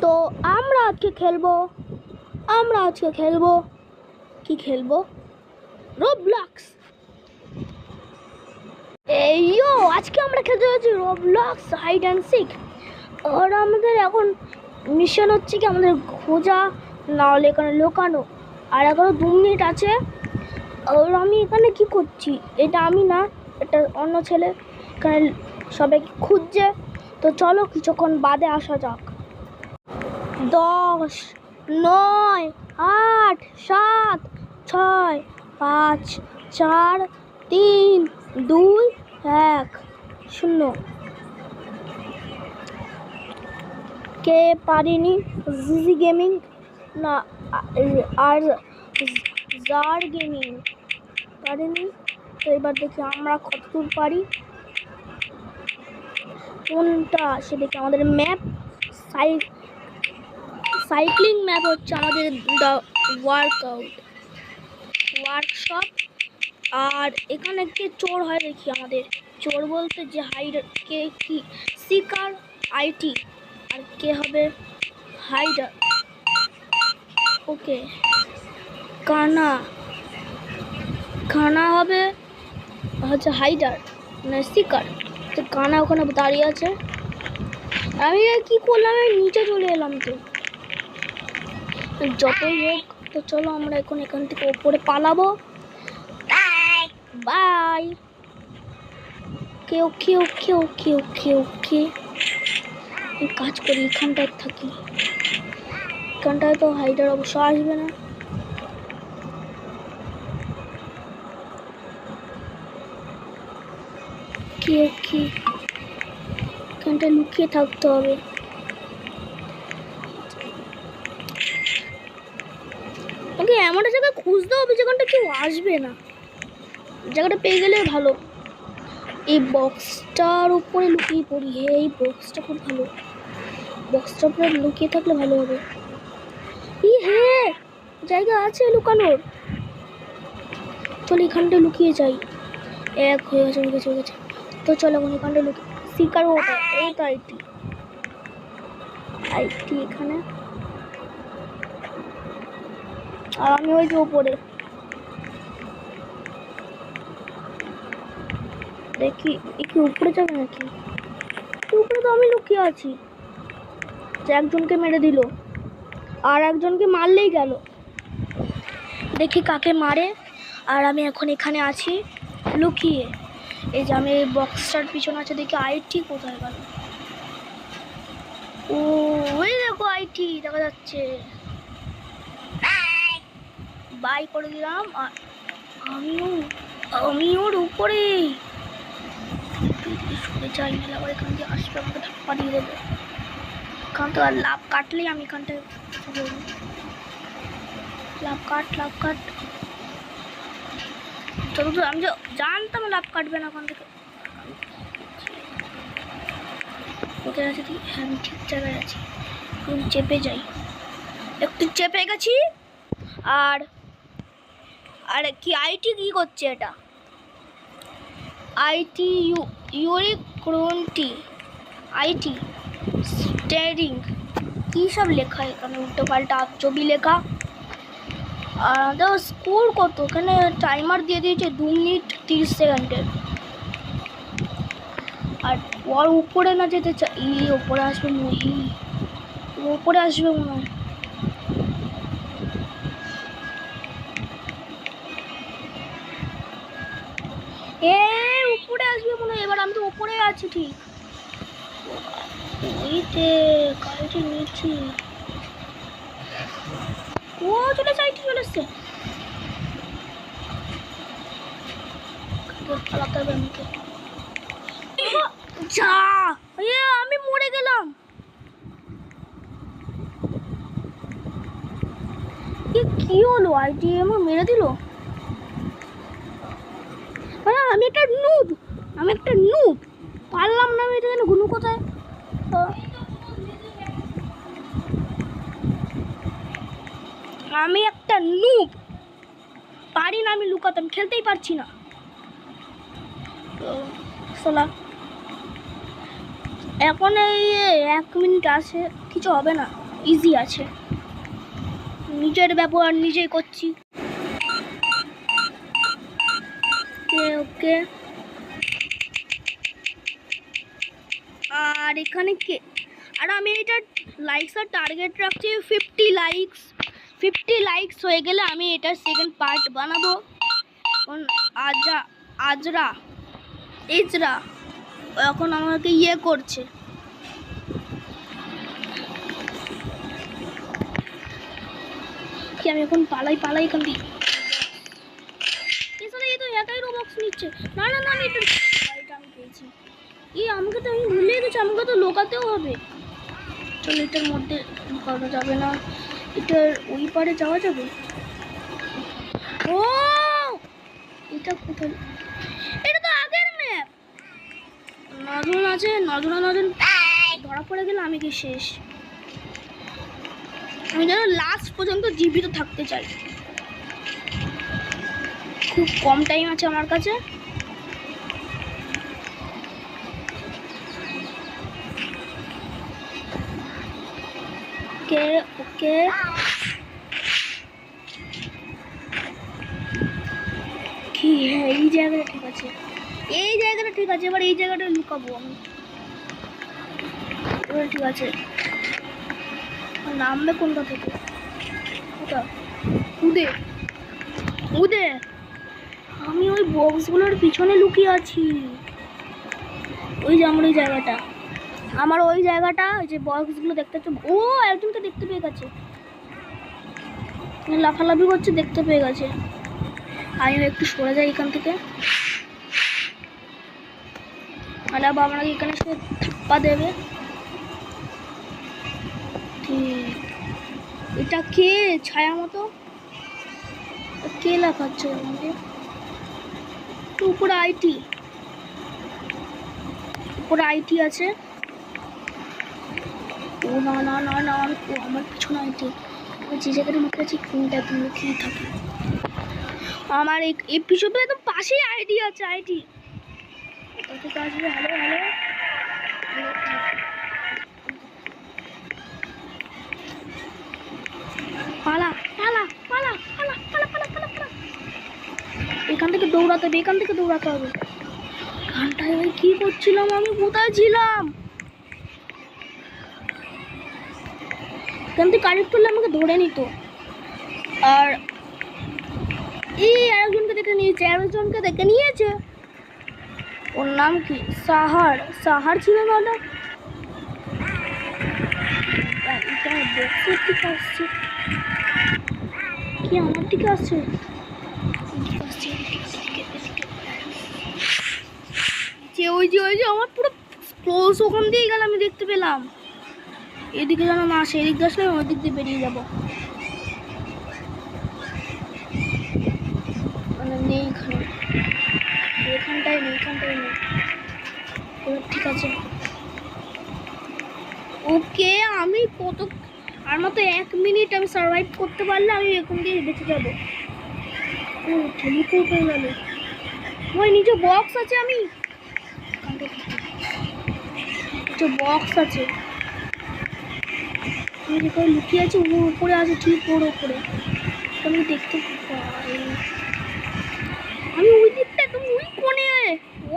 তো আমরা আজকে খেলবো কি খেলবো? রবলক্স। এইও আজকে আমরা খেলতে যাচ্ছি রবলক্স হাইড অ্যান্ড সিক। আর আমাদের এখন মিশন হচ্ছে কি আমাদের খোঁজা, নাহলে এখানে লুকানো। আর এখনো 2 মিনিট আছে। আর আমি এখানে কি করছি? এটা আমি না, এটা অন্য ছেলে এখানে সবাইকে খুঁজছে। তো চলো কিছুক্ষণ বাদে আসা যাক। 10, 9, 8, 7, 6, 5, 4, 3, 2, 1, 0। কে পারিনি? জিজি গেমিং না, আর জার গেমিং পারেনি। তো এবার দেখি আমরা কতদূর পারি। কোনটা সে দেখি আমাদের ম্যাপ সাইক্লিং ম্যাপ হচ্ছে আমাদের ওয়ার্কশপ। আর এখানে কে চোর হয় দেখি আমাদের। চোর বলতে যে হাইডার, কে কি সিকার আইটি, আর কে হবে হাইডার। ওকে, কানা হবে হচ্ছে হাইডার মানে সিকার। তো কানা ওখানে দাঁড়িয়ে আছে। আমি কি করলাম, আমি নিচে চলে এলাম। তো যতই হোক, তো চলো আমরা এখন এখান থেকে ওপরে পালাবো। বাই। ওকে ওকে ওকে ওকে ওকে ওকে কাজ করি, এখানটায় থাকি। এখানটায় তো হাইডার অবশ্য আসবে না। ওকে ওকে, এখানটায় লুকিয়ে থাকতে হবে। ওকে, এমন একটা জায়গায় খুঁজতে হবে যেখানটা কেউ আসবে না। জায়গাটা পেয়ে গেলে ভালো। এই বক্সটার উপরে লুকিয়ে পড়ি। এই বক্সটা খুব ভালো, বক্সটার উপরে লুকিয়ে থাকলে ভালো হবে। হ্যাঁ, জায়গা আছে লুকানোর। চলো এখানটা লুকিয়ে যাই। এক হয়ে গেছে। তো চলো এখন এখানটা লুকিয়ে শিকার ওটা। এই তো আইটি এখানে। আর আমি ওই যে উপরে দেখি, কি উপরে যাবে নাকি? উপরে তো আমি লুকিয়ে আছি। যে একজনকে মেরে দিল, আর একজনকে মারলেই গেল। দেখি কাকে মারে। আর আমি এখন এখানে আছি লুকিয়ে। এই যে আমি এই বক্সটার পিছনে আছে। দেখি আইটি কোথায় গেল। ও ওই দেখো আইটি দেখা যাচ্ছে। বাই করে দিলাম। আর আমি ওর উপরে যাই না, আবার এখান দিয়ে আসবে, আমাকে ধাপ্পা দিয়ে দেবে। এখান তো আর লাভ কাটলেই আমি এখানটায় লাভ কাট। চলো তো, আমি জানতাম লাভ কাটবে না ওখান থেকে। কোথায় আছে? হ্যাঁ, আমি ঠিক জায়গায় আছি। চেপে যাই, একটু চেপে গেছি। আর কি আইটি কি করছে এটা? আইটি ইউরিক্রন্টি আইটি স্টেরিং কী সব লেখা এখানে, উল্টো পাল্টা ছবি লেখা। আর দেখো স্কোর কত, এখানে টাইমার দিয়ে দিয়েছে 2 মিনিট 30 সেকেন্ডের। আর ওর উপরে না যেতে চাই, উপরে আসবে উপরে আসবে মনে হয়। উপরে আসবে মনে হয়। এবার আমি তো উপরে আছি ঠিক। ওইতে গাড়িটি নিচ্ছি। ও চলে এসছে। আমি মরে গেলাম। কি হলো? আইটি আমার মেরে দিল। আমি একটা নুব পারলাম না। আমি এটা গুনু কোথায়? আমি একটা নুব, পারি না আমি লুকাতে, আমি খেলতেই পারছি না। এখন এই 1 মিনিট আছে কিছু হবে না, ইজি আছে, নিজের ব্যবহার নিজেই করছি। ওকে, আর এখানে কে, আর আমি এটা লাইকসের টার্গেট রাখছি 50 লাইকস হয়ে গেলে আমি এটার সেকেন্ড পার্ট বানাবো। এজরা এখন আমাকে করছে, কি আমি এখন পালাই এখান থেকে। এই তো একাই রোবক্স নিচ্ছে। না আমি এটা আমি পেয়েছি। আমাকে তো আমি ভুলে গেছি, আমাকে তো লোকাতেও হবে। চলো এটার মধ্যে ঢোকানো যাবে না, এটার ওই পারে যাওয়া যাবে। ও এটা কোথায়, এটা তো আগের ম্যাপ। নজন আছে, নজন ধরা পড়ে গেলে আমি কি শেষ। আমি যেন লাস্ট পর্যন্ত জীবিত থাকতে চাই। খুব কম টাইম আছে আমার কাছে। ওকে ওকে, কি হ্যাঁ এই জায়গাটা ঠিক আছে, এই জায়গাটা ঠিক আছে। এবার এই জায়গাটা লুকাবো আমি। এবার ঠিক আছে, নামবে কোনটা থেকে? ওটা উদে আমি ওই বক্সগুলোর পিছনে লুকিয়ে আছি। ওই যে আমার ওই জায়গাটা, ওই যে বক্সগুলো দেখতে পাচ্ছ। ও একজনকে দেখতে পেয়ে গেছে, লাফালাফি করছে, দেখতে পেয়ে গেছে। আমি একটু সরে যাই এখান থেকে, তাহলে বাবা এখানে সে ধাপ্পা দেবে। ঠিক, এটা কে ছায়া মতো, কে লাফাচ্ছে আমাকে? উপরে আইটি আছে। ও না আমার পিছনে আইটি, যে জায়গাটা লুকিয়ে আছি কোনটা একদম লুকিয়ে থাকে। আমার এই পিছনে একদম পাশেই আইটি আছে। আইটি কোথা আসবে? হ্যালো পালা, এখান থেকে দৌড়াতে হবে। ঘন্টায় কি করছিলাম আমি, কোথায় ছিলাম? এখান থেকে কারেক্ট করলে আমাকে ধরে নিত। আর এই আরেকজনকে দেখে নিয়েছে। ওর নাম কি? সাহার ছিল না ওটা? কি আমার দিকে আসছে? ওই যে আমার পুরো ক্লোজ ওখান দিয়ে গেল, আমি দেখতে পেলাম। এদিকে যেন না আসে, এদিক দিয়ে আসলে আমি ওই দিক দিয়ে বেরিয়ে যাবো। মানে নেই এখানটায় নেই। ঠিক আছে, ওকে। আমি আর মাত্র 1 মিনিট আমি সার্ভাইভ করতে পারলে আমি এখান দিয়ে বেঁচে যাবো। ও টেলিপোর্ট হয়ে গেল। ওই নিচে বক্স আছে, আমি বক্স আছে, আমি যেখানে লুকিয়ে আছি ওর উপরে আছে, ঠিক ওর উপরে আমি দেখতে পাই। আমি ওই দিকটা একদম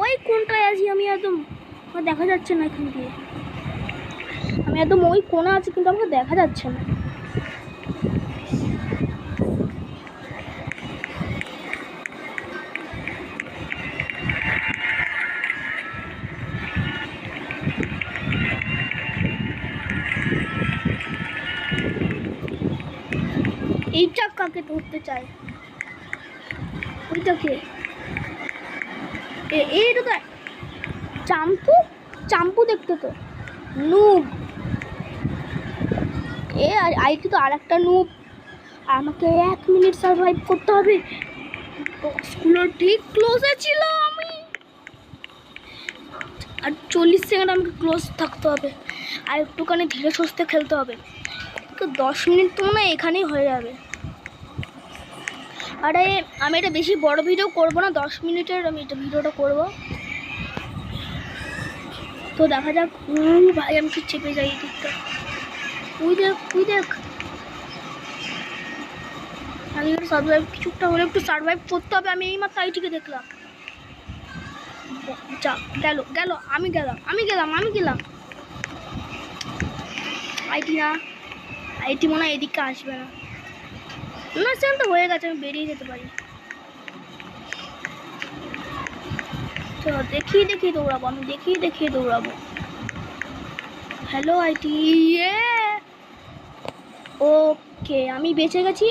ওই কোনটায় আছি আমি, একদম আমার দেখা যাচ্ছে না এখান দিয়ে। আমি একদম ওই কোণা আছি, কিন্তু আমাকে দেখা যাচ্ছে না। এইটা কাকে ধরতে চায়? ওইটাকে এইটা তো চাম্পু দেখতে তো নুব। আর আইটি তো আর একটা নুব। আমাকে 1 মিনিট সার্ভাইভ করতে হবে। বক্সগুলো ঠিক ক্লোজে ছিল, আমি আর 40 সেকেন্ড আমাকে ক্লোজ থাকতে হবে, আর একটুখানি ধীরে সুস্থে খেলতে হবে। তো 10 মিনিট তো না এখানেই হয়ে যাবে। আরে আমি এটা বেশি বড় ভিডিও করব না, 10 মিনিটের আমি এটা ভিডিওটা করব। তো দেখা যাক। ভাই আমি কি চেপে যাই এই দিকটা। তুই দেখ আমি একটু সার্ভাইভ কিছুটা হলে একটু সার্ভাইভ করতে হবে। আমি এইমাত্র আইটিকে দেখলাম। যা গেল আমি গেলাম আইটি মনে হয় এদিকে আসবে না। না সেখান তো হয়ে গেছে, আমি বেরিয়ে যেতে পারি। চলো দেখিয়ে দৌড়াবো। হ্যালো আইটি, ওকে আমি বেঁচে গেছি।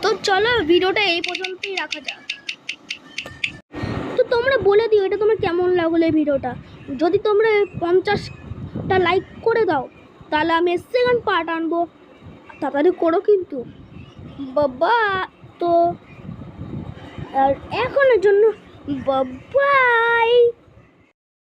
তো চলো ভিডিওটা এই পর্যন্তই রাখা যাক। তো তোমরা বলে দিও এটা তোমার কেমন লাগলো এই ভিডিওটা। যদি তোমরা 50টা লাইক করে দাও তাহলে আমি সেকেন্ড পার্ট আনবো, তাড়াতাড়ি করো কিন্তু বাবা। তো আর এখনের জন্য বাই।